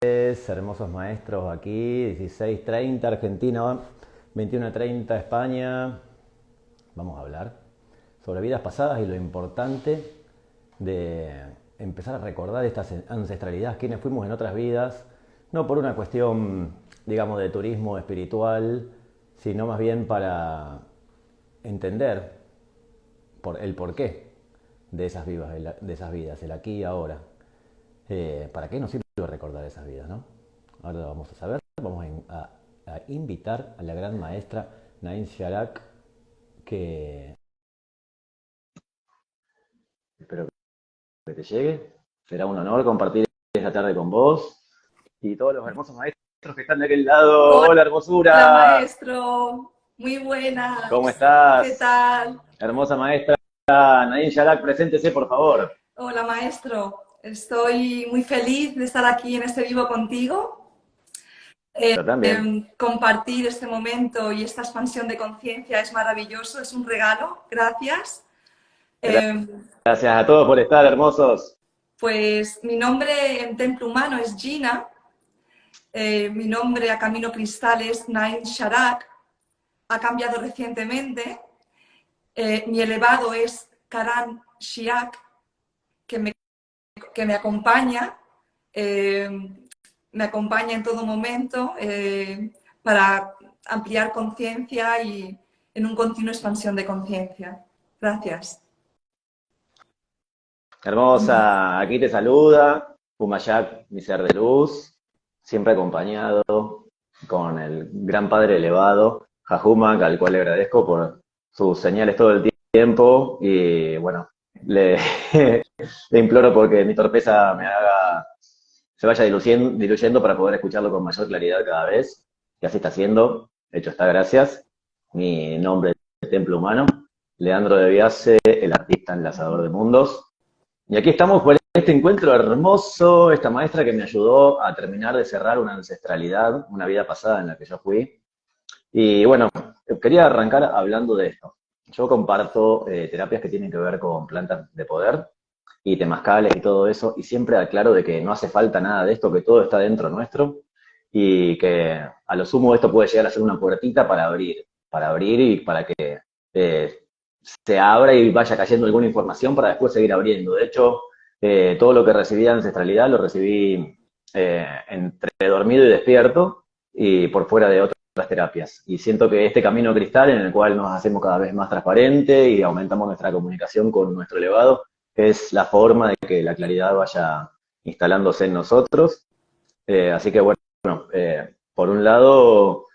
Hermosos maestros aquí, 16:30 Argentina, 21:30 España. Vamos a hablar sobre vidas pasadas y lo importante de empezar a recordar esta ancestralidad, quiénes fuimos en otras vidas, no por una cuestión, digamos, de turismo espiritual, sino más bien para entender el porqué de esas vidas, el aquí y ahora. ¿Para qué nos sirve recordar esas vidas, no? Ahora lo vamos a saber. Vamos a invitar a la gran maestra Nain Sharak, que espero que te llegue. Será un honor compartir esta tarde con vos y todos los hermosos maestros que están de aquel lado. ¡Hola, Hola hermosura! maestro, muy ¿Cómo buenas. ¿Qué estás? tal? Hermosa maestra Nain Sharak, preséntese, por favor. Hola maestro, estoy muy feliz de estar aquí en este vivo contigo. Yo también. Compartir este momento y esta expansión de conciencia es maravilloso, es un regalo. Gracias. Eh, Gracias a todos por estar, hermosos. pues mi nombre en templo humano es Gina. Mi nombre a Camino Cristal es Nain Sharak. Ha cambiado recientemente. Mi elevado es Karan Shiak, que me, que eh, me acompaña en todo momento para ampliar conciencia y en un continuo expansión de conciencia. Gracias. Hermosa, aquí te saluda Humayak, mi ser de luz, siempre acompañado con el gran Padre elevado, Jajumak, al cual le agradezco por sus señales todo el tiempo y bueno, le, le imploro porque mi torpeza se vaya diluyendo para poder escucharlo con mayor claridad cada vez, y así está haciendo, hecho está, gracias. Mi nombre es Templo Humano, Leandro de Biase, el artista enlazador de mundos. Y aquí estamos por este encuentro hermoso, esta maestra que me ayudó a terminar de cerrar una ancestralidad, una vida pasada en la que yo fui. Y bueno, quería arrancar hablando de esto. Yo comparto terapias que tienen que ver con plantas de poder y temazcales y todo eso, y siempre aclaro de que no hace falta nada de esto, que todo está dentro nuestro, y que a lo sumo esto puede llegar a ser una puertita para abrir y para que eh, se abra y vaya cayendo alguna información para después seguir abriendo. De hecho, todo lo que recibí de ancestralidad lo recibí entre dormido y despierto y por fuera de otras terapias. Y siento que este camino cristal en el cual nos hacemos cada vez más transparente y aumentamos nuestra comunicación con nuestro elevado es la forma de que la claridad vaya instalándose en nosotros. Así que bueno, por un lado,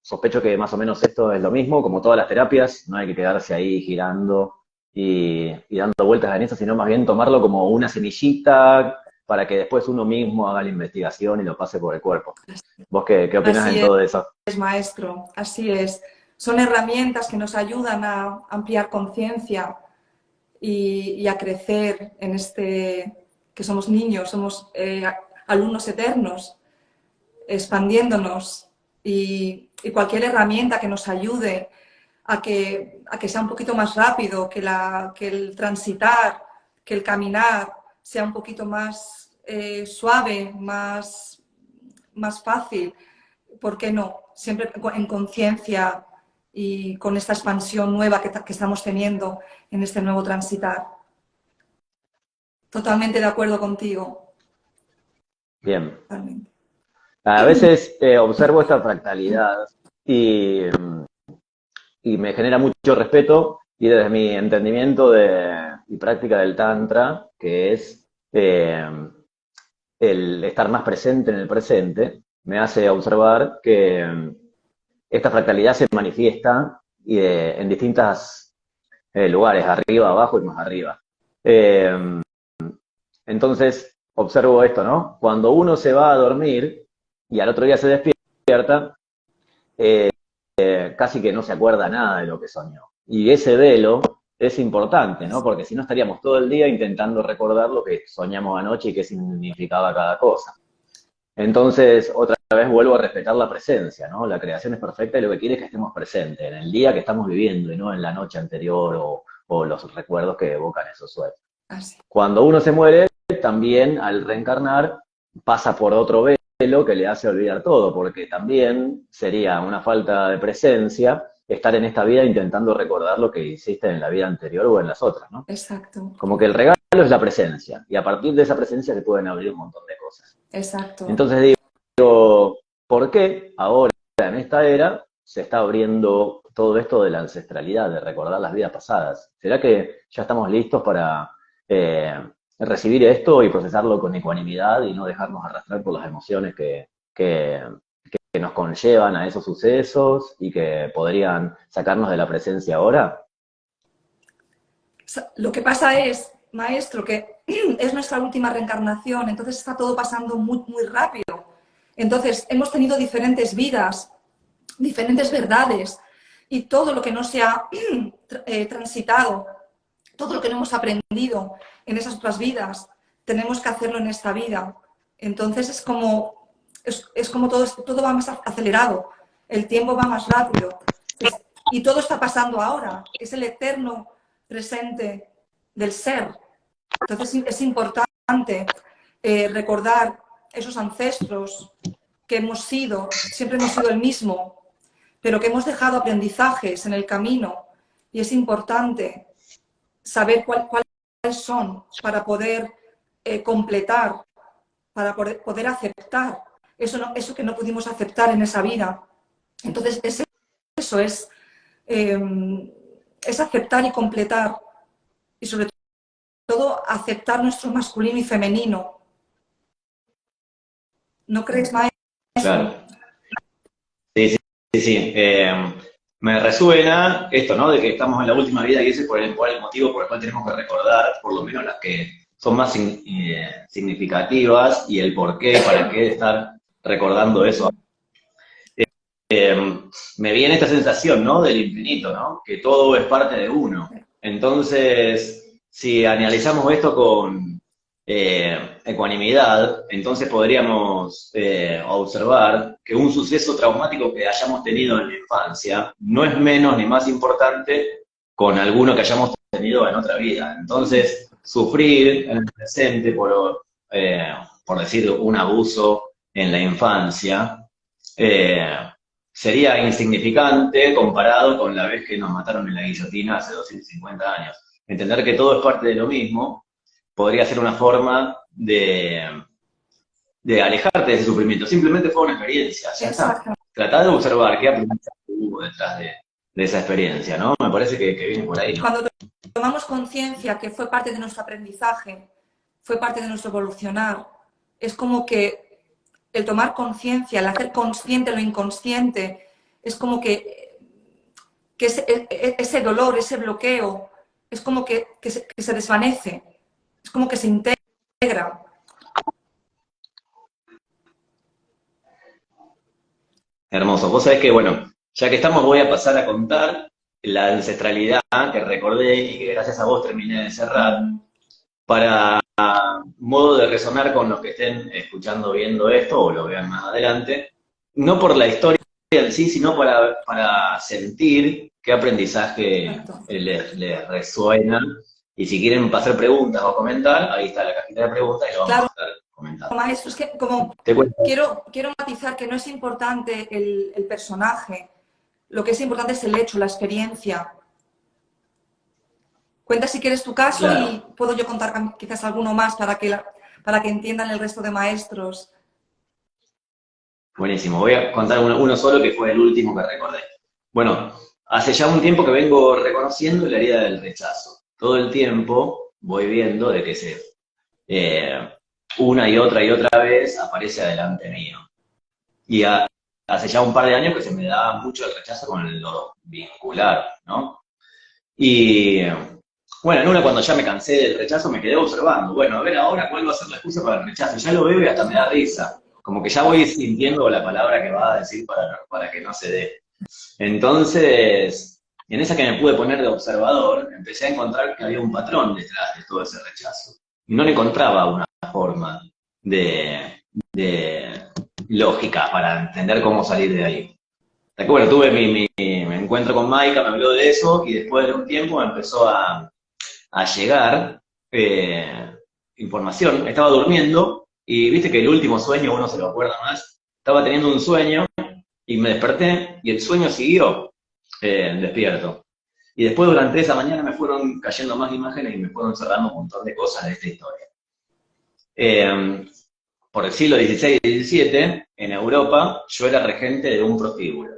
sospecho que más o menos esto es lo mismo, como todas las terapias, no hay que quedarse ahí girando y dando vueltas en eso, sino más bien tomarlo como una semillita para que después uno mismo haga la investigación y lo pase por el cuerpo. ¿Vos qué opinás en Así todo eso? es, maestro, así es. Son herramientas que nos ayudan a ampliar conciencia y a crecer en este, que somos niños, somos alumnos eternos, expandiéndonos y cualquier herramienta que nos ayude a que sea un poquito más rápido, que el transitar, que el caminar sea un poquito más suave, más fácil. ¿Por qué no? Siempre en conciencia y con esta expansión nueva que estamos teniendo en este nuevo transitar. Totalmente de acuerdo contigo. Bien. Totalmente. A veces observo esta fractalidad y, y me genera mucho respeto y desde mi entendimiento y práctica del Tantra, que es el estar más presente en el presente, me hace observar que esta fractalidad se manifiesta en distintos lugares, arriba, abajo y más arriba. Eh, entonces, observo esto, ¿no? Cuando uno se va a dormir y al otro día se despierta, casi que no se acuerda nada de lo que soñó. Y ese velo es importante, ¿no? Porque si no estaríamos todo el día intentando recordar lo que soñamos anoche y qué significaba cada cosa. Entonces, otra vez vuelvo a respetar la presencia, ¿no? La creación es perfecta y lo que quiere es que estemos presentes en el día que estamos viviendo y no en la noche anterior o los recuerdos que evocan esos sueños. Así. Cuando uno se muere, también al reencarnar, pasa por otro velo que le hace olvidar todo, porque también sería una falta de presencia estar en esta vida intentando recordar lo que hiciste en la vida anterior o en las otras, ¿no? Exacto, Como que el regalo es la presencia, y a partir de esa presencia se pueden abrir un montón de cosas. exacto. Entonces digo, ¿por qué ahora, en esta era, se está abriendo todo esto de la ancestralidad, de recordar las vidas pasadas? ¿Será que ya estamos listos para recibir esto y procesarlo con ecuanimidad y no dejarnos arrastrar por las emociones que nos conllevan a esos sucesos y que podrían sacarnos de la presencia ahora? Lo que pasa es, maestro, que es nuestra última reencarnación, entonces está todo pasando muy, muy rápido. Entonces, hemos tenido diferentes vidas, diferentes verdades, y todo lo que no se ha transitado, todo lo que no hemos aprendido en esas otras vidas, tenemos que hacerlo en esta vida. Entonces es como todo va más acelerado, el tiempo va más rápido. Y todo está pasando ahora, es el eterno presente del ser. Entonces es importante recordar esos ancestros que hemos sido, siempre hemos sido el mismo, pero que hemos dejado aprendizajes en el camino, y es importante saber cuáles son para poder completar, para poder aceptar eso que no pudimos aceptar en esa vida. Entonces, eso es aceptar y completar, y sobre todo aceptar nuestro masculino y femenino. ¿No crees, maestro? Claro. Sí, sí, sí, sí. Me resuena esto, ¿no? De que estamos en la última vida y ese es por el motivo por el cual tenemos que recordar, por lo menos las que son más significativas, y el por qué, para qué estar recordando eso. Me viene esta sensación, ¿no? Del infinito, ¿no? Que todo es parte de uno. Entonces, si analizamos esto con ecuanimidad, entonces podríamos observar que un suceso traumático que hayamos tenido en la infancia no es menos ni más importante con alguno que hayamos tenido en otra vida. Entonces, sufrir en el presente por decir, un abuso en la infancia, sería insignificante comparado con la vez que nos mataron en la guillotina hace 250 años. Entender que todo es parte de lo mismo podría ser una forma de alejarte de ese sufrimiento. Simplemente fue una experiencia, ya está. Tratá de observar qué aprendizaje hubo detrás de esa experiencia, ¿no? Me parece que viene por ahí, ¿no? Cuando tomamos conciencia que fue parte de nuestro aprendizaje, fue parte de nuestro evolucionar, es como que el tomar conciencia, el hacer consciente lo inconsciente, es como que ese dolor, ese bloqueo, es como que se desvanece, es como que se integra. Hermoso. Vos sabés que, bueno, ya que estamos, voy a pasar a contar la ancestralidad que recordé y que gracias a vos terminé de cerrar, para modo de resonar con los que estén escuchando, viendo esto, o lo vean más adelante, no por la historia en sí, sino para sentir qué aprendizaje les resuena. Y si quieren pasar preguntas o comentar, ahí está la cajita de preguntas y lo vamos a estar comentando. Maestro, es que como quiero matizar que no es importante el personaje, lo que es importante es el hecho, la experiencia. Cuenta si quieres tu caso, claro, y puedo yo contar quizás alguno más para que entiendan el resto de maestros. Buenísimo, voy a contar uno solo que fue el último que recordé. Bueno, hace ya un tiempo que vengo reconociendo la herida del rechazo. Todo el tiempo voy viendo de que una y otra vez aparece adelante mío. Y hace ya un par de años que se me da mucho el rechazo con lo vincular, ¿no? Y bueno, en una, cuando ya me cansé del rechazo, me quedé observando. Bueno, a ver ahora cuál va a ser la excusa para el rechazo. Ya lo veo y hasta me da risa. Como que ya voy sintiendo la palabra que va a decir para que no se dé. Entonces, en esa que me pude poner de observador, empecé a encontrar que había un patrón detrás de todo ese rechazo. Y no le encontraba una forma de lógica para entender cómo salir de ahí. Hasta que, bueno, tuve mi encuentro con Maika, me habló de eso, y después de un tiempo me empezó a llegar información. Estaba durmiendo Y viste que el último sueño uno se lo acuerda más. Estaba teniendo un sueño y me desperté y el sueño siguió despierto. Y después durante esa mañana me fueron cayendo más imágenes y me fueron cerrando un montón de cosas de esta historia. Por el siglo XVI y XVII, en Europa, yo era regente de un prostíbulo.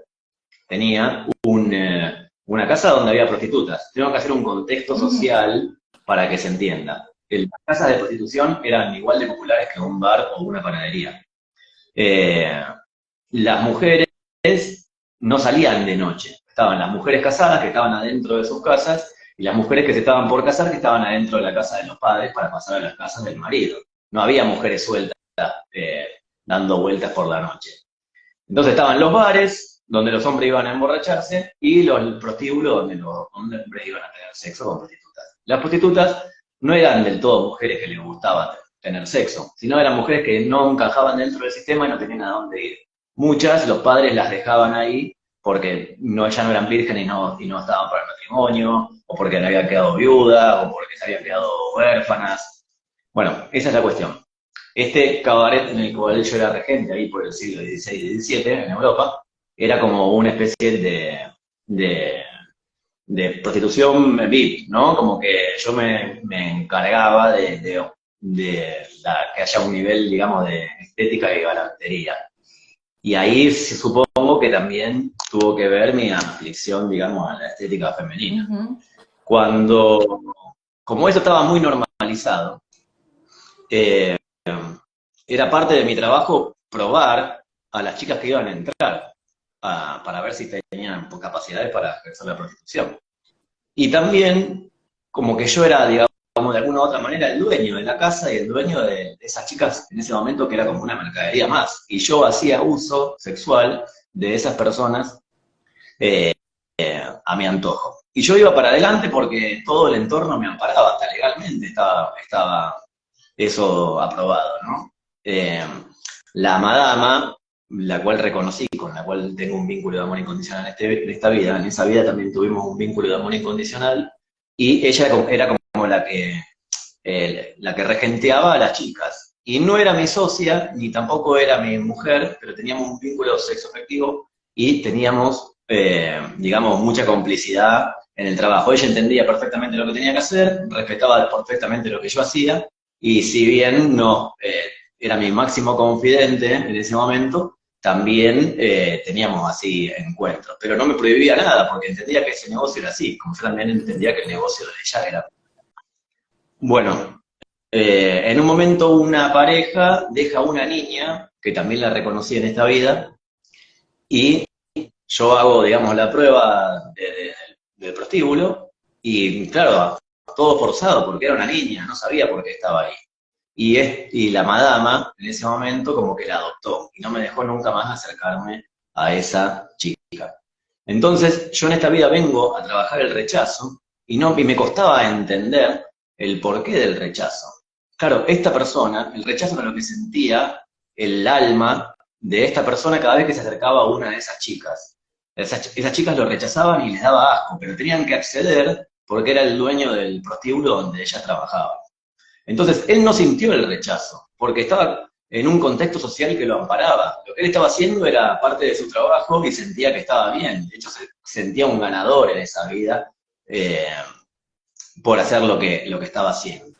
Tenía una casa donde había prostitutas. Tengo que hacer un contexto social para que se entienda. Las casas de prostitución eran igual de populares que un bar o una panadería. Las mujeres no salían de noche. Estaban las mujeres casadas que estaban adentro de sus casas y las mujeres que se estaban por casar que estaban adentro de la casa de los padres para pasar a las casas del marido. No había mujeres sueltas dando vueltas por la noche. Entonces estaban los bares, donde los hombres iban a emborracharse, y los prostíbulos, donde los hombres iban a tener sexo con prostitutas. Las prostitutas no eran del todo mujeres que les gustaba tener sexo, sino eran mujeres que no encajaban dentro del sistema y no tenían a dónde ir. Muchas, los padres las dejaban ahí porque ya no eran vírgenes y no estaban para el matrimonio, o porque le habían quedado viudas, o porque se habían quedado huérfanas. Bueno, esa es la cuestión. Este cabaret en el cual yo era regente, ahí por el siglo XVI y XVII, en Europa, era como una especie de prostitución VIP, ¿no? Como que yo me encargaba de que haya un nivel, digamos, de estética y galantería. Y ahí supongo que también tuvo que ver mi aflicción, digamos, a la estética femenina. Como eso estaba muy normalizado, era parte de mi trabajo probar a las chicas que iban a entrar para ver si tenían capacidades para ejercer la prostitución. Y también, como que yo era, digamos, de alguna u otra manera el dueño de la casa y el dueño de esas chicas en ese momento que era como una mercadería más. Y yo hacía uso sexual de esas personas a mi antojo. Y yo iba para adelante porque todo el entorno me amparaba, hasta legalmente estaba eso aprobado, ¿no? La madama, la cual reconocí, con la cual tengo un vínculo de amor incondicional en esta vida, en esa vida también tuvimos un vínculo de amor incondicional, y ella era como la que regenteaba a las chicas. Y no era mi socia, ni tampoco era mi mujer, pero teníamos un vínculo sexoafectivo y teníamos, digamos, mucha complicidad en el trabajo. Ella entendía perfectamente lo que tenía que hacer, respetaba perfectamente lo que yo hacía, y si bien no era mi máximo confidente en ese momento, también teníamos así encuentros. Pero no me prohibía nada, porque entendía que ese negocio era así, como yo también entendía que el negocio de ella era. Bueno, en un momento una pareja deja una niña, que también la reconocí en esta vida, y yo hago, digamos, la prueba del prostíbulo, y claro, todo forzado, porque era una niña, no sabía por qué estaba ahí. Y la madama, en ese momento, como que la adoptó, y no me dejó nunca más acercarme a esa chica. Entonces, yo en esta vida vengo a trabajar el rechazo, y me costaba entender el porqué del rechazo. Claro, esta persona, el rechazo era lo que sentía el alma de esta persona cada vez que se acercaba a una de esas chicas. Esas chicas lo rechazaban y les daba asco, pero tenían que acceder porque era el dueño del prostíbulo donde ella trabajaba. Entonces, él no sintió el rechazo, porque estaba en un contexto social que lo amparaba. Lo que él estaba haciendo era parte de su trabajo y sentía que estaba bien. De hecho, se sentía un ganador en esa vida por hacer lo que estaba haciendo.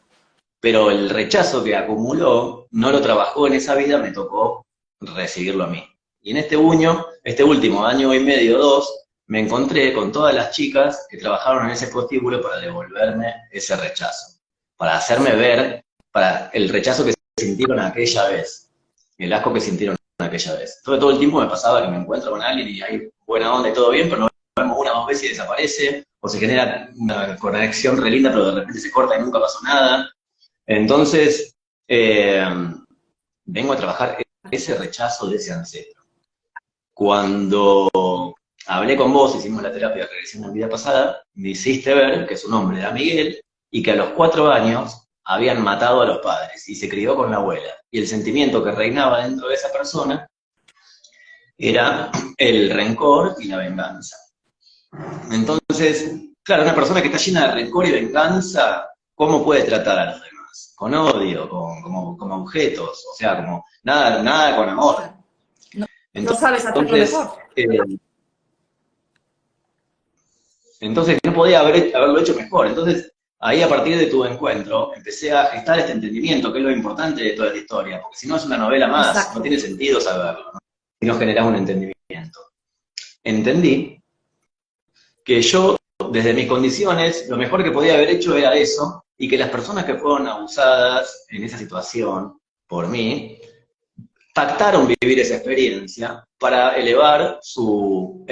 Pero el rechazo que acumuló no lo trabajó en esa vida, me tocó recibirlo a mí. Y en este último año y medio, 2, me encontré con todas las chicas que trabajaron en ese prostíbulo para devolverme ese rechazo, para hacerme ver, para el rechazo que sintieron aquella vez, el asco que sintieron aquella vez. Todo el tiempo me pasaba que me encuentro con alguien y hay buena onda y todo bien, pero no vemos una o dos veces y desaparece, o se genera una conexión re linda, pero de repente se corta y nunca pasó nada. Entonces, vengo a trabajar ese rechazo de ese ancestro. Cuando hablé con vos, hicimos la terapia de regresión en vida pasada, me hiciste ver que su nombre era Miguel y que a los 4 años habían matado a los padres y se crió con la abuela. Y el sentimiento que reinaba dentro de esa persona era el rencor y la venganza. Entonces, claro, una persona que está llena de rencor y venganza, ¿cómo puede tratar a los demás? personas, con odio, como objetos, o sea, como nada con amor. No, no sabes hacerlo Entonces, mejor. entonces no podía haberlo hecho mejor. Entonces, ahí a partir de tu encuentro, empecé a gestar este entendimiento, que es lo importante de toda esta historia, porque si no es una novela más, no Exacto. tiene sentido saberlo, ¿no? Si no generas un entendimiento. Entendí que yo, desde mis condiciones, lo mejor que podía haber hecho era eso, y que las personas que fueron abusadas en esa situación por mí, pactaron vivir esa experiencia para elevar su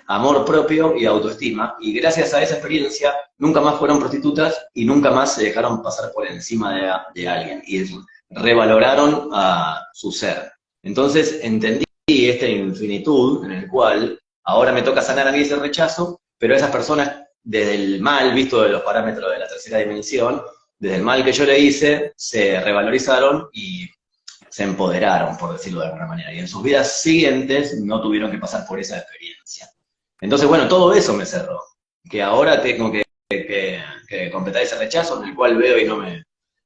amor propio y autoestima, y gracias a esa experiencia nunca más fueron prostitutas y nunca más se dejaron pasar por encima de alguien, y revaloraron a su ser. Entonces entendí esta infinitud en el cual ahora me toca sanar a mí ese rechazo, pero esas personas, desde el mal visto de los parámetros de la tercera dimensión, desde el mal que yo le hice, se revalorizaron y se empoderaron, por decirlo de alguna manera, y en sus vidas siguientes no tuvieron que pasar por esa experiencia. Entonces, bueno, todo eso me cerró, que ahora tengo que completar ese rechazo en el cual veo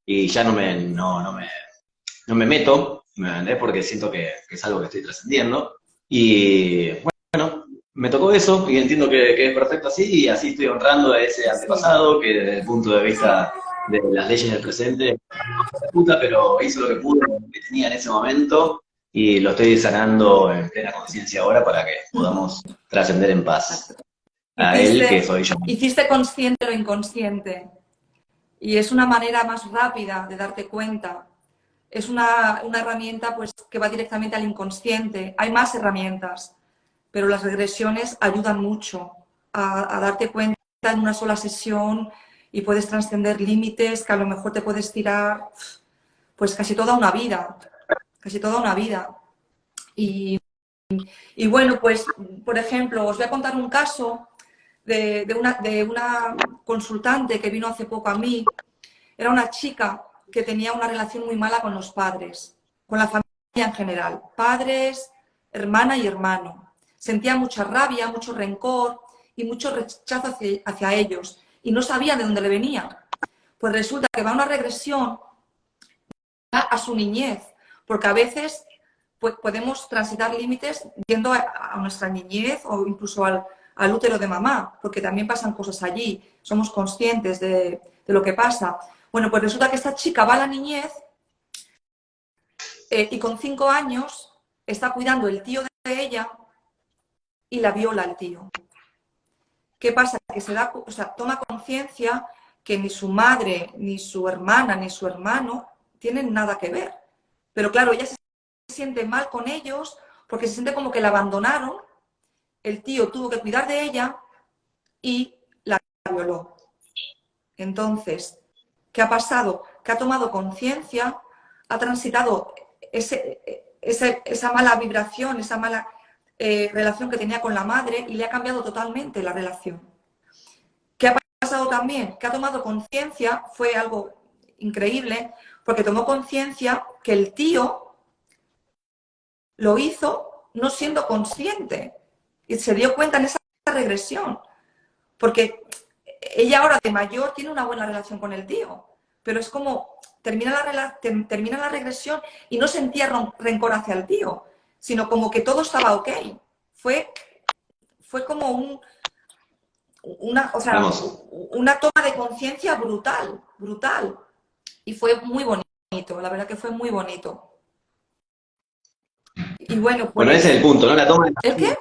y ya no me meto, ¿me entendés? Porque siento que es algo que estoy trascendiendo, y bueno, me tocó eso, y entiendo que es perfecto así, y así estoy honrando a ese Sí, antepasado, que desde el punto de sí. vista de las leyes del presente puta, pero hizo lo que pudo, lo que tenía en ese momento, y lo estoy sanando en plena conciencia ahora para que podamos trascender en paz Exacto. a él, que Hiciste, soy yo. hiciste consciente lo inconsciente. Y es una manera más rápida de darte cuenta. Es una herramienta pues, que va directamente al inconsciente. Hay más herramientas, pero las regresiones ayudan mucho a darte cuenta en una sola sesión y puedes trascender límites que a lo mejor te puedes tirar pues casi toda una vida, casi toda una vida. Y, y bueno, pues, por ejemplo, os voy a contar un caso de una consultante que vino hace poco a mí. Era una chica que tenía una relación muy mala con los padres, con la familia en general, padres, hermana y hermano. Sentía mucha rabia, mucho rencor y mucho rechazo hacia ellos y no sabía de dónde le venía. Pues resulta que va a una regresión a su niñez, porque a veces pues, podemos transitar límites yendo a nuestra niñez o incluso al útero de mamá, porque también pasan cosas allí, somos conscientes de lo que pasa. Bueno, pues resulta que esta chica va a la niñez y con 5 años está cuidando el tío de ella y la viola el tío. ¿Qué pasa? Que o sea, toma conciencia que ni su madre, ni su hermana, ni su hermano tienen nada que ver. Pero claro, ella se siente mal con ellos porque se siente como que la abandonaron, el tío tuvo que cuidar de ella y la violó. Entonces, ¿qué ha pasado? Que ha tomado conciencia, ha transitado esa mala vibración, esa mala relación que tenía con la madre y le ha cambiado totalmente la relación. ¿Qué ha pasado también? Que ha tomado conciencia, fue algo increíble, porque tomó conciencia que el tío lo hizo no siendo consciente y se dio cuenta en esa regresión, porque ella ahora de mayor tiene una buena relación con el tío, pero es como termina la regresión y no sentía rencor hacia el tío, sino como que todo estaba ok. Fue como o sea, Hermoso. una toma de conciencia brutal, brutal. Y fue muy bonito, la verdad que fue muy bonito. Y bueno, Bueno, ese es el pues, punto, ¿no? La toma de ¿el qué?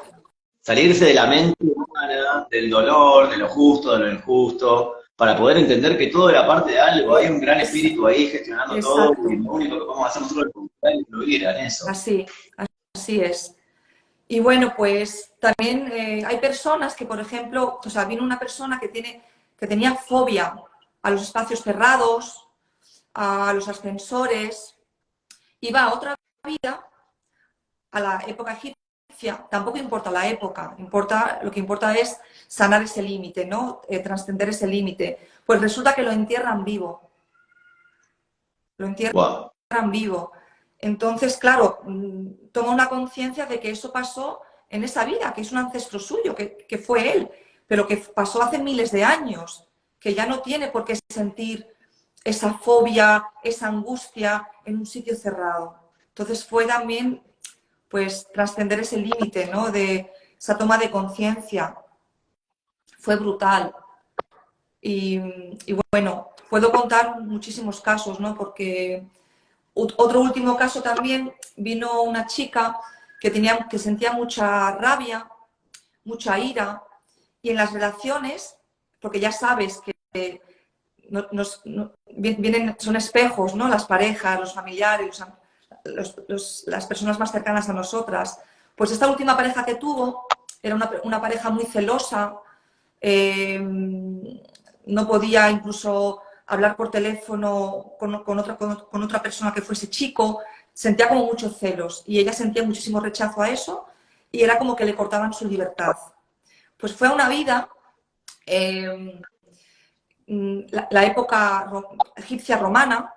salirse de la mente humana, del dolor, de lo justo, de lo injusto, para poder entender que todo era parte de algo, hay un gran espíritu ahí gestionando todo, y Exacto, lo único que podemos hacer nosotros es influir en eso. así, así es. Y bueno, pues también hay personas que, por ejemplo, o sea, vino una persona que tenía fobia a los espacios cerrados, a los ascensores, iba a otra vida, a la época egipcia, tampoco importa la época, lo que importa es sanar ese límite, ¿no? Trascender ese límite. Pues resulta que lo entierran vivo, lo entierran Wow. vivo. Entonces, claro, toma una conciencia de que eso pasó en esa vida, que es un ancestro suyo, que fue él, pero que pasó hace miles de años, que ya no tiene por qué sentir esa fobia, esa angustia en un sitio cerrado. Entonces fue también, pues, trascender ese límite, ¿no? De esa toma de conciencia. Fue brutal. Y bueno, puedo contar muchísimos casos, ¿no? Porque otro último caso también, vino una chica que sentía mucha rabia, mucha ira, y en las relaciones, porque ya sabes que son espejos, ¿no? Las parejas, los familiares, las personas más cercanas a nosotras. Pues esta última pareja que tuvo era una pareja muy celosa, no podía incluso hablar por teléfono con otra persona que fuese chico, sentía como muchos celos y ella sentía muchísimo rechazo a eso y era como que le cortaban su libertad. Pues fue a una vida, la época egipcia romana,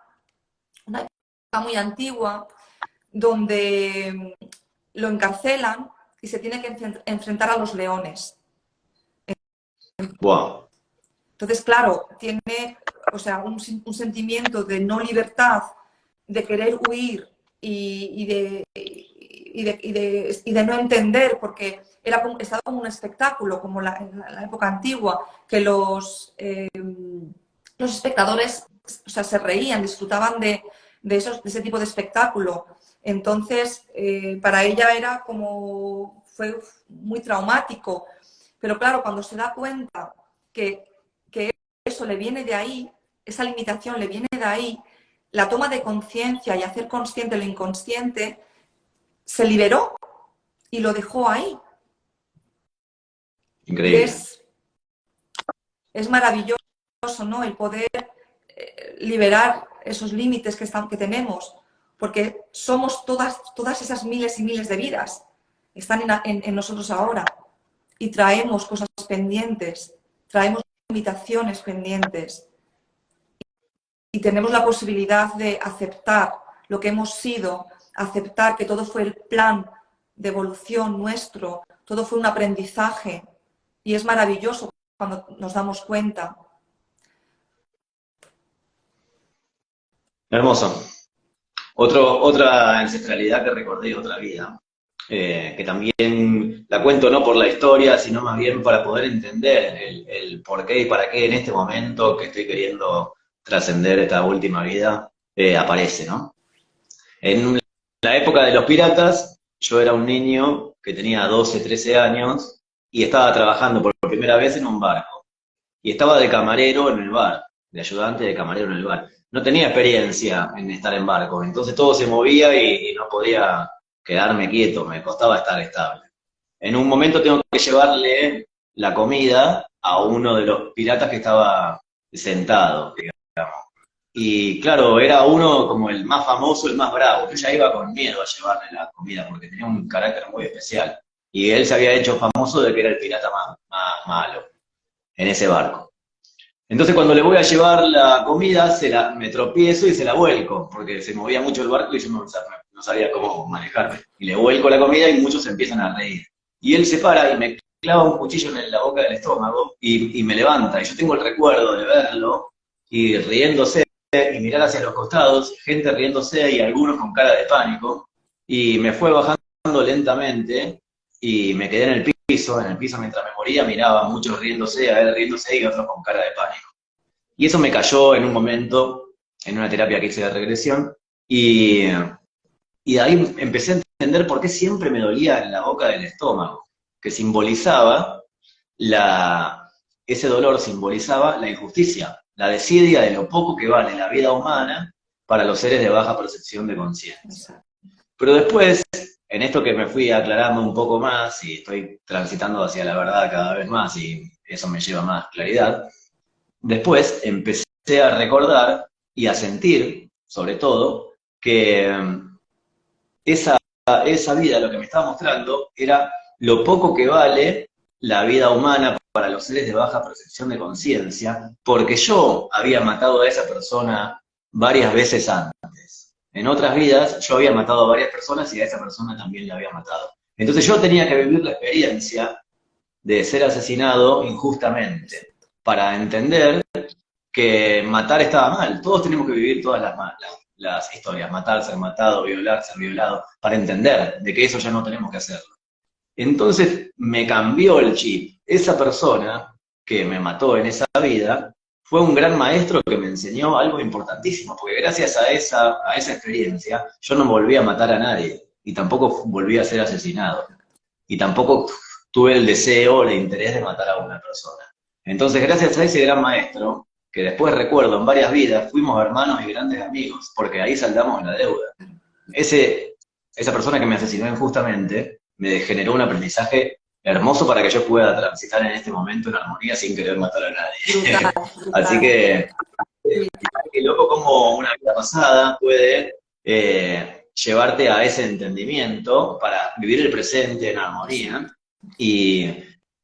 una época muy antigua, donde lo encarcelan y se tiene que enfrentar a los leones. Wow. Entonces, claro, tiene, o sea, un sentimiento de no libertad, de querer huir y de no entender, porque estaba como un espectáculo, como en la época antigua, que los espectadores, o sea, se reían, disfrutaban de ese tipo de espectáculo. Entonces, para ella fue muy traumático. Pero claro, cuando se da cuenta que eso le viene de ahí, esa limitación le viene de ahí, la toma de conciencia y hacer consciente lo inconsciente, se liberó y lo dejó ahí. Increíble. Es maravilloso, ¿no? El poder liberar esos límites que tenemos, porque somos todas esas miles y miles de vidas, están en nosotros ahora y traemos cosas pendientes, traemos limitaciones pendientes y tenemos la posibilidad de aceptar lo que hemos sido, aceptar que todo fue el plan de evolución nuestro, todo fue un aprendizaje y es maravilloso cuando nos damos cuenta. Hermoso. Otra ancestralidad que recordé de otra vida, que también la cuento no por la historia, sino más bien para poder entender el por qué y para qué en este momento que estoy queriendo trascender esta última vida, aparece, ¿no? En la época de los piratas, yo era un niño que tenía 12, 13 años y estaba trabajando por primera vez en un barco. Y estaba de camarero en el bar, de ayudante de camarero en el bar. No tenía experiencia en estar en barco, entonces todo se movía y no podía quedarme quieto, me costaba estar estable. En un momento tengo que llevarle la comida a uno de los piratas que estaba sentado, digamos. Y claro, era uno como el más famoso, el más bravo. Yo ya iba con miedo a llevarle la comida porque tenía un carácter muy especial. Y él se había hecho famoso de que era el pirata más malo en ese barco. Entonces cuando le voy a llevar la comida, me tropiezo y se la vuelco, porque se movía mucho el barco y yo no sabía cómo manejarme. Y le vuelco la comida y muchos se empiezan a reír. Y él se para y me clava un cuchillo en la boca del estómago y me levanta. Y yo tengo el recuerdo de verlo y riéndose y mirar hacia los costados, gente riéndose y algunos con cara de pánico. Y me fue bajando lentamente y me quedé en el piso mientras me moría, miraba a muchos riéndose, a él riéndose y otros con cara de pánico. Y eso me cayó en un momento, en una terapia que hice de regresión, y de ahí empecé a entender por qué siempre me dolía en la boca del estómago, que simbolizaba, ese dolor simbolizaba la injusticia, la desidia de lo poco que vale la vida humana para los seres de baja percepción de conciencia. Pero después, en esto que me fui aclarando un poco más y estoy transitando hacia la verdad cada vez más y eso me lleva a más claridad, después empecé a recordar y a sentir, sobre todo, que esa vida, lo que me estaba mostrando, era lo poco que vale la vida humana para los seres de baja percepción de conciencia, porque yo había matado a esa persona varias veces antes. En otras vidas yo había matado a varias personas y a esa persona también la había matado. Entonces yo tenía que vivir la experiencia de ser asesinado injustamente para entender que matar estaba mal. Todos tenemos que vivir todas las historias, matar, ser matado, violar, ser violado, para entender de que eso ya no tenemos que hacerlo. Entonces me cambió el chip. Esa persona que me mató en esa vida fue un gran maestro que me enseñó algo importantísimo, porque gracias a esa experiencia yo no volví a matar a nadie y tampoco volví a ser asesinado y tampoco tuve el deseo o el interés de matar a una persona. Entonces, gracias a ese gran maestro, que después recuerdo en varias vidas, fuimos hermanos y grandes amigos, porque ahí saldamos la deuda. Esa persona que me asesinó injustamente me generó un aprendizaje hermoso para que yo pueda transitar en este momento en armonía sin querer matar a nadie. Brutal, Así brutal. que, Sí, qué loco como una vida pasada puede llevarte a ese entendimiento para vivir el presente en armonía y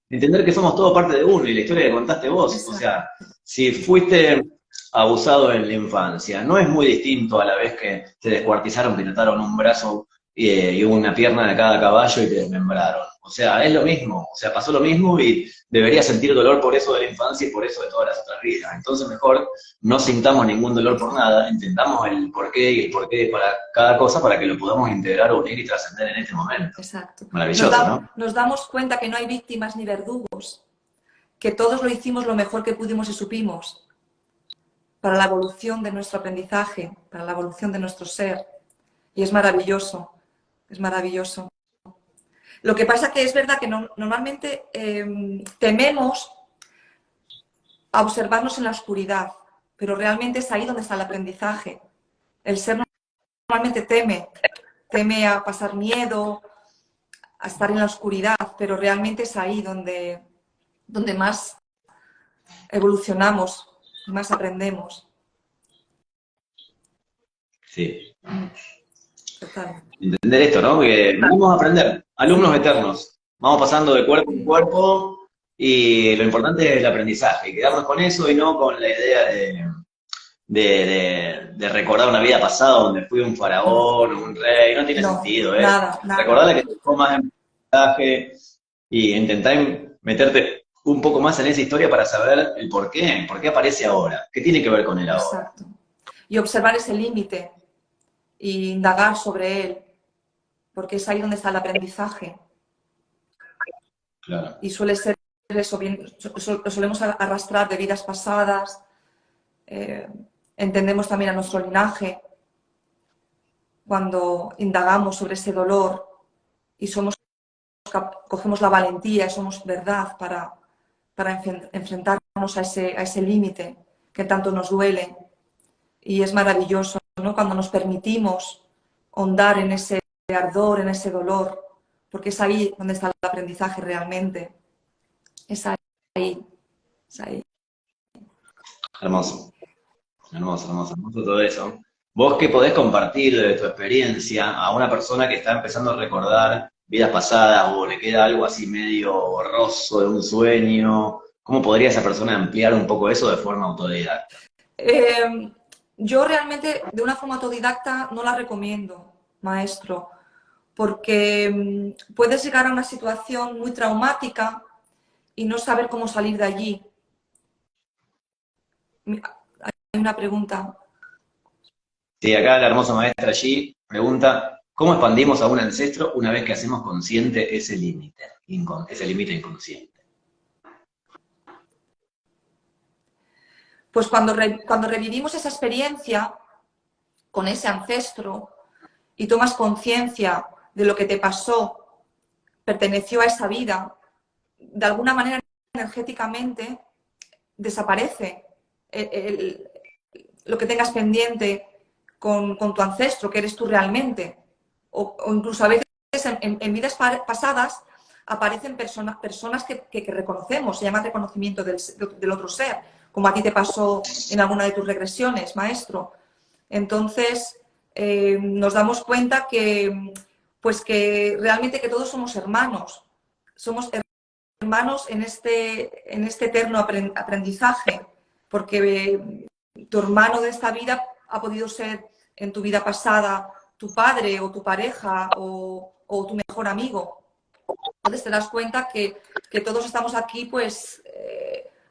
entender que somos todos parte de uno y la historia que contaste vos. O exacto. sea, si fuiste abusado en la infancia, no es muy distinto a la vez que te descuartizaron, te trataron un brazo y una pierna de cada caballo y te desmembraron. O sea, es lo mismo, o sea, pasó lo mismo y deberías sentir dolor por eso de la infancia y por eso de todas las otras vidas. Entonces mejor no sintamos ningún dolor por nada, entendamos el porqué y el porqué para cada cosa para que lo podamos integrar, unir y trascender en este momento. Exacto. Maravilloso, ¿no? Nos damos cuenta que no hay víctimas ni verdugos, que todos lo hicimos lo mejor que pudimos y supimos para la evolución de nuestro aprendizaje, para la evolución de nuestro ser. Y es maravilloso, es maravilloso. Lo que pasa que es verdad que normalmente tememos a observarnos en la oscuridad, pero realmente es ahí donde está el aprendizaje. El ser normalmente teme a pasar miedo, a estar en la oscuridad, pero realmente es ahí donde más evolucionamos y más aprendemos. Sí. Total. Entender esto, ¿no? Que venimos a aprender, alumnos Sí, eternos. Vamos pasando de cuerpo en sí. cuerpo y lo importante es el aprendizaje, quedarnos con eso y no con la idea de recordar una vida pasada donde fui un No, faraón o un rey, no tiene no, sentido, ¿eh? nada, nada. Recordarle que te dejó más en aprendizaje y intentar meterte un poco más en esa historia para saber el por qué aparece ahora, qué tiene que ver con él ahora. Exacto. Y observar ese límite e indagar sobre él, porque es ahí donde está el aprendizaje. Claro. Y suele ser eso, lo solemos arrastrar de vidas pasadas, entendemos también a nuestro linaje cuando indagamos sobre ese dolor y cogemos la valentía, somos verdad para enfrentarnos a ese límite que tanto nos duele. Y es maravilloso, ¿no? Cuando nos permitimos ahondar en ese ardor, en ese dolor, porque es ahí donde está el aprendizaje realmente. Es ahí, es ahí. Hermoso. Hermoso, hermoso, hermoso todo eso. ¿Vos qué podés compartir de tu experiencia a una persona que está empezando a recordar vidas pasadas o le queda algo así medio borroso de un sueño? ¿Cómo podría esa persona ampliar un poco eso de forma autodidacta? Eh, yo realmente de una forma autodidacta no la recomiendo, maestro, porque puedes llegar a una situación muy traumática y no saber cómo salir de allí. Hay una pregunta. Sí, acá la hermosa maestra allí pregunta, ¿cómo expandimos a un ancestro una vez que hacemos consciente ese límite inconsciente? Pues cuando revivimos esa experiencia con ese ancestro y tomas conciencia de lo que te pasó, perteneció a esa vida, de alguna manera energéticamente desaparece lo que tengas pendiente con tu ancestro, que eres tú realmente. O incluso a veces en vidas pasadas aparecen personas que reconocemos, se llama reconocimiento del otro ser, como a ti te pasó en alguna de tus regresiones, maestro. Entonces, nos damos cuenta pues que realmente que todos somos hermanos en este eterno aprendizaje, porque tu hermano de esta vida ha podido ser en tu vida pasada tu padre o tu pareja o tu mejor amigo. Entonces te das cuenta que todos estamos aquí pues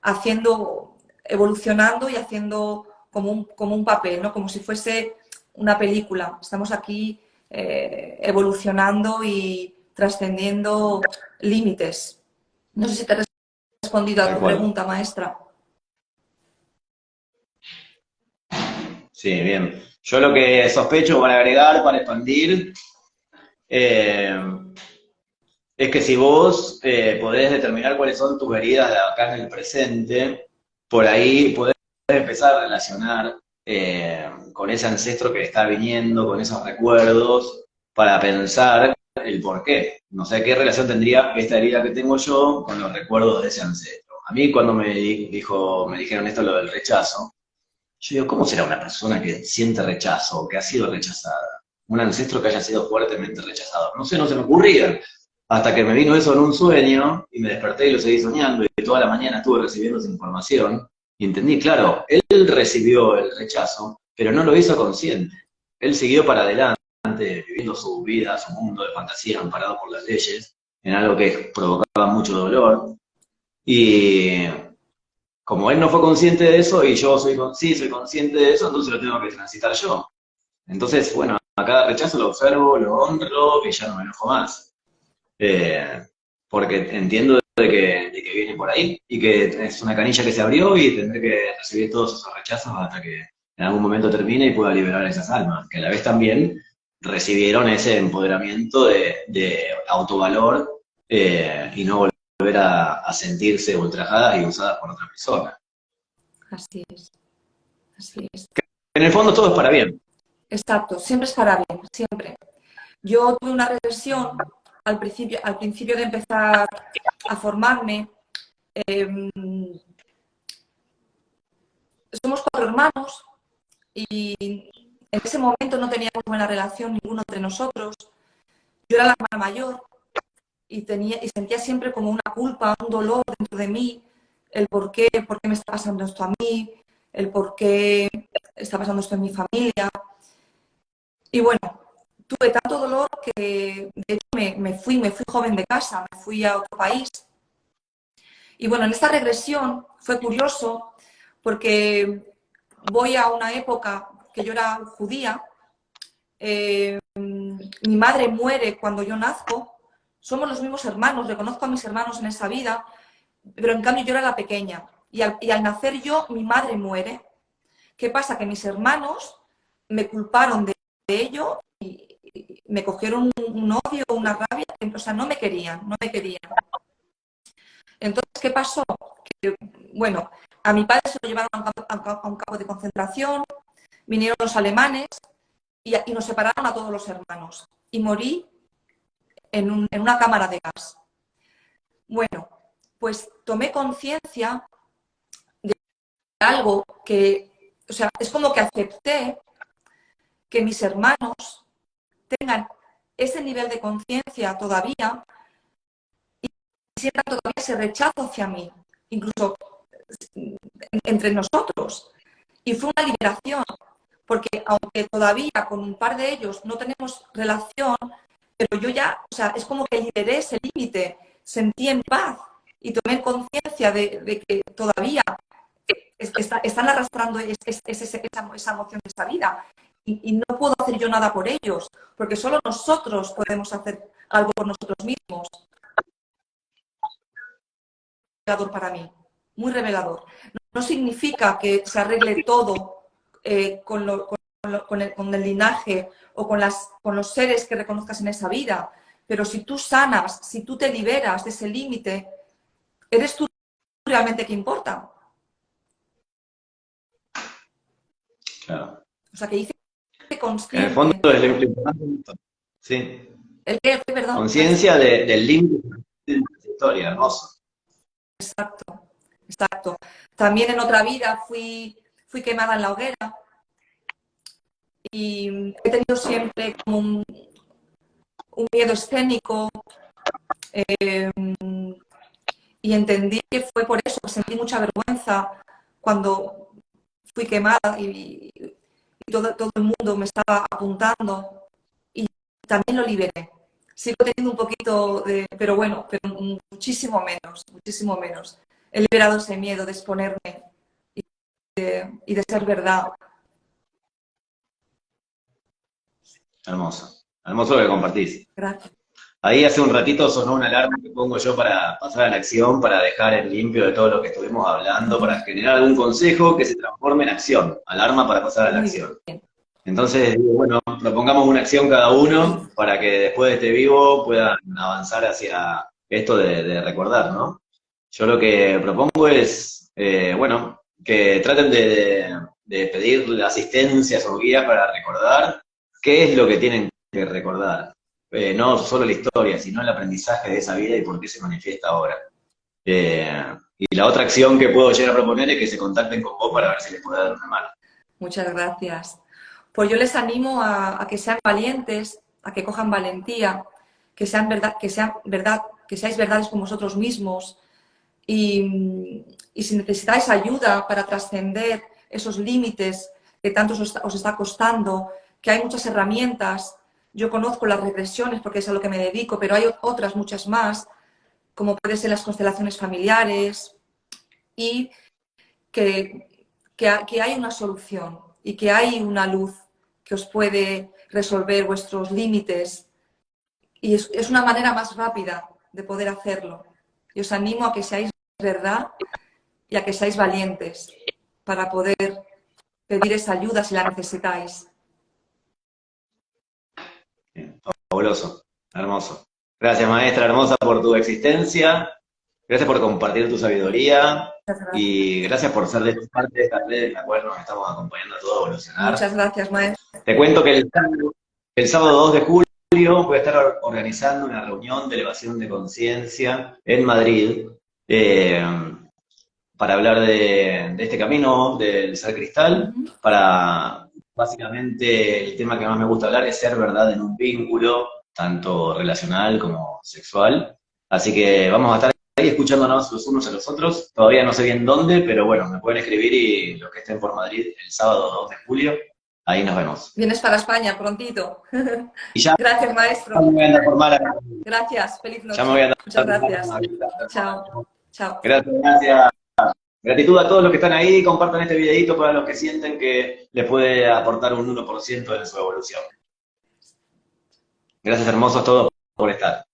haciendo evolucionando y haciendo como un papel, ¿no? Como si fuese una película. Estamos aquí evolucionando y trascendiendo límites. No sé si te he respondido a Tal tu cual. pregunta, maestra. Sí, bien. Yo lo que sospecho para agregar, para expandir, eh, es que si vos podés determinar cuáles son tus heridas de acá en el presente, por ahí podés empezar a relacionar con ese ancestro que está viniendo, con esos recuerdos, para pensar el por qué. No sé qué relación tendría esta herida que tengo yo con los recuerdos de ese ancestro. A mí cuando me dijeron esto, lo del rechazo, yo digo, ¿cómo será una persona que siente rechazo o que ha sido rechazada? Un ancestro que haya sido fuertemente rechazado. No sé, no se me ocurría. Hasta que me vino eso en un sueño y me desperté y lo seguí soñando y toda la mañana estuve recibiendo esa información y entendí, claro, él recibió el rechazo, pero no lo hizo consciente. Él siguió para adelante, viviendo su vida, su mundo de fantasía amparado por las leyes, en algo que provocaba mucho dolor. Y como él no fue consciente de eso y yo sí soy consciente de eso, entonces lo tengo que transitar yo. Entonces, bueno, a cada rechazo lo observo, lo honro y ya no me enojo más. Eh, Porque entiendo de que viene por ahí y que es una canilla que se abrió y tendré que recibir todos esos rechazos hasta que en algún momento termine y pueda liberar a esas almas, que a la vez también recibieron ese empoderamiento de autovalor y no volver a sentirse ultrajadas y usadas por otra persona. Así es, así es. En el fondo todo es para bien. Exacto, siempre es para bien, siempre. Yo tuve una regresión al principio de empezar a formarme. Eh, Somos 4 hermanos y en ese momento no teníamos buena relación ninguno entre nosotros. Yo era la hermana mayor y sentía siempre como una culpa, un dolor dentro de mí, por qué me está pasando esto a mí, el por qué está pasando esto en mi familia. Y bueno, tuve tanto dolor que de hecho me fui joven de casa, me fui a otro país. Y bueno, en esta regresión fue curioso porque voy a una época que yo era judía, mi madre muere cuando yo nazco, somos los mismos hermanos, reconozco a mis hermanos en esa vida, pero en cambio yo era la pequeña. Y al nacer yo, mi madre muere. ¿Qué pasa? Que mis hermanos me culparon de ello y me cogieron un odio, una rabia, o sea, no me querían, no me querían. Entonces, ¿qué pasó? Que, bueno, a mi padre se lo llevaron a un campo de concentración, vinieron los alemanes y nos separaron a todos los hermanos. Y morí en una cámara de gas. Bueno, pues tomé conciencia de algo que, o sea, es como que acepté que mis hermanos tengan ese nivel de conciencia todavía y sientan todavía ese rechazo hacia mí, incluso entre nosotros. Y fue una liberación, porque aunque todavía con un par de ellos no tenemos relación, pero yo ya, o sea, es como que liberé ese límite, sentí en paz y tomé conciencia de que todavía están arrastrando esa emoción de esa vida y no puedo hacer yo nada por ellos, porque solo nosotros podemos hacer algo por nosotros mismos. Revelador para mí, muy revelador. No significa que se arregle todo con el linaje o con los seres que reconozcas en esa vida, pero si tú sanas, si tú te liberas de ese límite, eres tú realmente que importa. Claro. O sea, que hice En el fondo consciente. es lo importante. Sí. ¿El qué? Perdón, Conciencia maestra. del límite de la historia, hermoso. Exacto, exacto. También en otra vida fui quemada en la hoguera y he tenido siempre como un miedo escénico eh, y entendí que fue por eso, sentí mucha vergüenza cuando fui quemada y todo el mundo me estaba apuntando y también lo liberé. Sigo teniendo un poquito de, pero bueno, pero muchísimo menos, muchísimo menos. He liberado ese miedo de exponerme y y de ser verdad. Hermoso. Hermoso lo que compartís. Gracias. Ahí hace un ratito sonó una alarma que pongo yo para pasar a la acción, para dejar en limpio de todo lo que estuvimos hablando, para generar algún consejo que se transforme en acción. Alarma para pasar a la Muy acción. bien. Entonces, digo, bueno, propongamos una acción cada uno para que después de este vivo puedan avanzar hacia esto de recordar, ¿no? Yo lo que propongo es, bueno, que traten de pedir asistencias o guías para recordar qué es lo que tienen que recordar. No solo la historia, sino el aprendizaje de esa vida y por qué se manifiesta ahora. Y la otra acción que puedo llegar a proponer es que se contacten con vos para ver si les puedo dar una mano. Muchas gracias. Pues yo les animo a que sean valientes, a que cojan valentía, que sean verdad, que seáis verdades con vosotros mismos. Y si necesitáis ayuda para trascender esos límites que tanto os está costando, que hay muchas herramientas. Yo conozco las regresiones porque es a lo que me dedico, pero hay otras muchas más, como pueden ser las constelaciones familiares, y que hay una solución y que hay una luz que os puede resolver vuestros límites. Y es una manera más rápida de poder hacerlo. Y os animo a que seáis verdad y a que seáis valientes para poder pedir esa ayuda si la necesitáis. Fabuloso, hermoso. Gracias, maestra hermosa, por tu existencia. Gracias por compartir tu sabiduría. Y gracias por ser de parte de esta red en la cual nos estamos acompañando a todos a evolucionar. Muchas gracias, maestra. Te cuento que el sábado 2 de julio voy a estar organizando una reunión de elevación de conciencia en Madrid para hablar de este camino del ser cristal, para básicamente el tema que más me gusta hablar es ser verdad en un vínculo, tanto relacional como sexual. Así que vamos a estar ahí escuchándonos los unos a los otros. Todavía no sé bien dónde, pero bueno, me pueden escribir y los que estén por Madrid el sábado 2 de julio, ahí nos vemos. Vienes para España prontito. Y ya Gracias, maestro. me voy a andar por Málaga. Gracias. Feliz noche. Ya me voy a andar Muchas por gracias. Málaga. Chao. Chao. Gracias, gracias. Gratitud a todos los que están ahí, compartan este videito para los que sienten que les puede aportar un 1% en su evolución. Gracias hermosos todos por estar.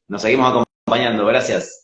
Nos seguimos acompañando, gracias.